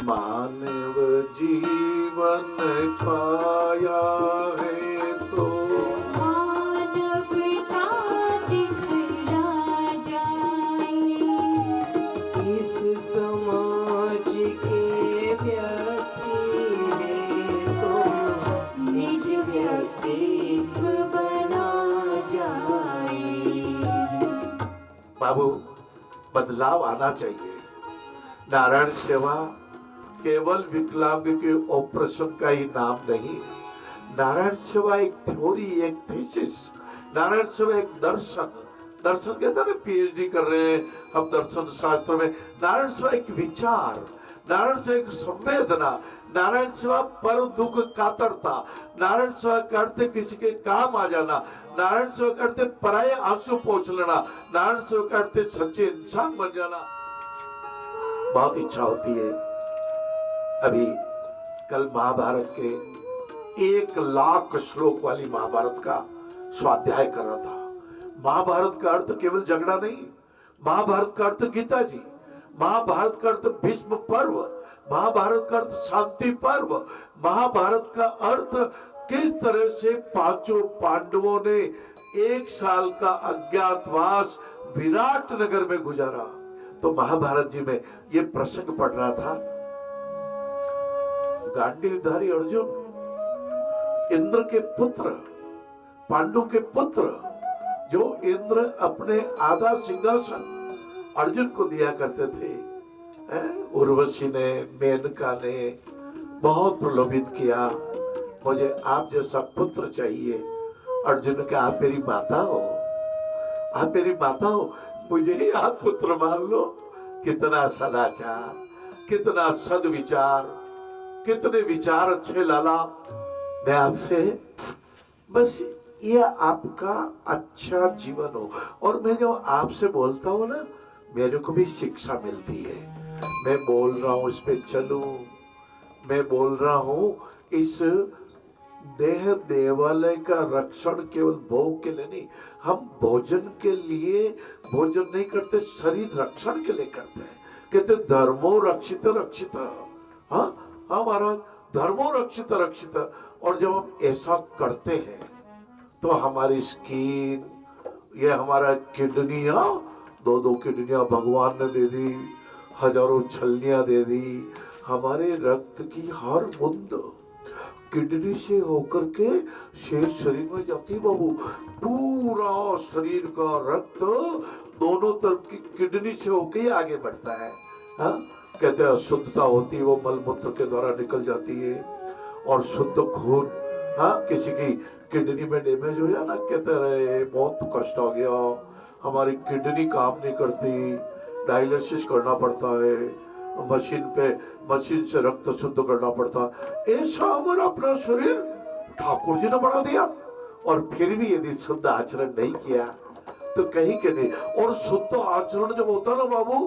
मानव जीवन पाया है तो मानवता दिखला जाए। इस समाज के व्यक्ति है तो निज व्यक्तित्व बना जाए। बाबू, बदलाव आना चाहिए। नारायण सेवा केवल विकलांग के ऑपरेशन का ही नाम नहीं। नारायण सेवा एक थ्योरी, एक थीसिस। नारायण सेवा एक दर्शन। दर्शन कहते हैं ना, पीएचडी कर रहे हैं हम दर्शन शास्त्र में। नारायण सेवा एक विचार, नारायण सेवा एक संवेदना, नारायण सेवा पर दुख कातरता, नारायण सेवा करते किसी के काम आ जाना, नारायण सेवा करते पराये आंसू पोंछ लेना, नारायण सेवा करते सच्चे इंसान बन जाना। बहुत इच्छा होती है। अभी कल महाभारत के 1,00,000 श्लोक वाली महाभारत का स्वाध्याय कर रहा था। महाभारत का अर्थ केवल झगड़ा नहीं, महाभारत का अर्थ गीता जी, महाभारत का अर्थ भीष्म पर्व, महाभारत का अर्थ शांति पर्व, महाभारत का अर्थ किस तरह से पांचों पांडवों ने 1 साल का अज्ञातवास विराट नगर में गुजारा। तो महाभारत जी में ये प्रसंग पढ़ रहा था। गांडीवधारी अर्जुन, इंद्र के पुत्र, पांडु के पुत्र, जो इंद्र अपने आधा सिंहासन अर्जुन को दिया करते थे। उर्वशी ने, मेनका ने बहुत प्रलोभित किया, मुझे आप जैसा पुत्र चाहिए। अर्जुन ने कहा, आप मेरी माता हो, आप मेरी माता हो, मुझे ही आप पुत्र मान लो। कितना सदाचार, कितना सदविचार, कितने विचार अच्छे लाला। मैं आपसे बस ये आपका अच्छा जीवन हो। और मैं जब आपसे बोलता हूँ ना, मेरे को भी शिक्षा मिलती है। मैं बोल रहा हूँ इस पे चलूं, मैं बोल रहा हूँ इस देह देवालय का रक्षण केवल भोग के लिए नहीं, हम भोजन के लिए भोजन नहीं करते, शरीर रक्षण के लिए करते हैं। कहते धर्मो रक्षित रक्षित। हाँ हाँ महाराज, धर्मो रक्षित रक्षित। और जब हम ऐसा करते हैं तो हमारी स्किन, ये हमारा किडनियां, 2-2 किडनियां भगवान ने दे दी, हजारों छलनियां दे दी। हमारे रक्त की हर बूंद किडनी से होकर के शेष शरीर में जाती है बाबू। पूरा शरीर का रक्त दोनों तरफ की किडनी से होकर ही आगे बढ़ता है। हाँ, कहते हैं अशुद्धता होती है वो मलमूत्र के द्वारा निकल जाती है। और शुद्ध खून, हाँ, किसी की किडनी में डैमेज हो जाए ना, कहते रहे बहुत कष्ट हो गया, हमारी किडनी काम नहीं करती, डायलिसिस करना पड़ता है, मशीन से रक्त शुद्ध करना पड़ता। ऐसा हमारा अपना शरीर ठाकुर जी ने बना दिया। और फिर भी यदि शुद्ध आचरण नहीं किया तो कहीं के नहीं। और शुद्ध आचरण जब होता ना बाबू,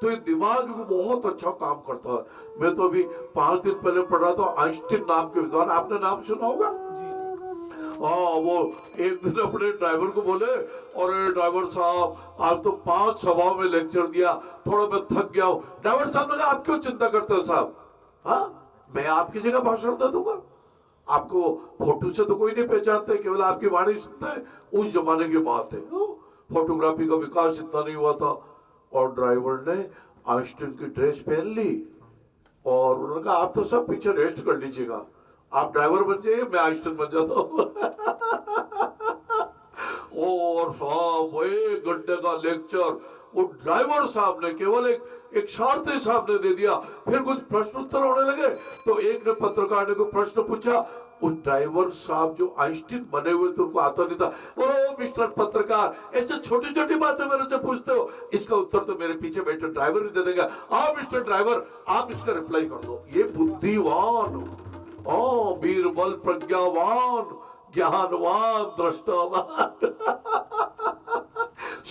तो ये दिमाग भी बहुत अच्छा काम करता है। मैं तो अभी 5 दिन पहले पढ़ रहा था, आइंस्टीन नाम के विद्वान, आपने नाम सुना होगा। हाँ, वो एक दिन अपने ड्राइवर को बोले, और ड्राइवर साहब आज तो 5 सभाओं में लेक्चर दिया, थोड़ा मैं थक गया हूँ। ड्राइवर साहब ने कहा, आप क्यों चिंता करते हो साहब, हाँ मैं आपकी जगह भाषण दे दूंगा। आपको फोटो से तो कोई नहीं पहचानते, केवल आपकी वाणी सुनते हैं। उस जमाने की बात है, फोटोग्राफी का विकास इतना नहीं हुआ था। और ड्राइवर ने आइंस्टीन की ड्रेस पहन ली और उन्होंने कहा, आप तो सब पीछे रेस्ट कर लीजिएगा, आप ड्राइवर बन जाइए, मैं आइंस्टीन बन जाता हूँ। और साहब 1 घंटे का लेक्चर वो ड्राइवर साहब ने केवल एक सारथी साहब ने दे दिया। फिर कुछ प्रश्न उत्तर होने लगे तो एक ने पत्रकार ने को प्रश्न पूछा। उस ड्राइवर साहब जो आइंस्टीन बने हुए थे, उनको आता नहीं था। ओ मिस्टर पत्रकार, ऐसे छोटी छोटी बातें मेरे से पूछते हो, इसका उत्तर तो मेरे पीछे बैठे ड्राइवर ही दे देगा। हाँ मिस्टर ड्राइवर, आप इसका रिप्लाई कर दो। ये बुद्धिवान, बीरबल, प्रज्ञावान, ज्ञानवान, दृष्टावान।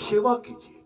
सेवा कीजिए,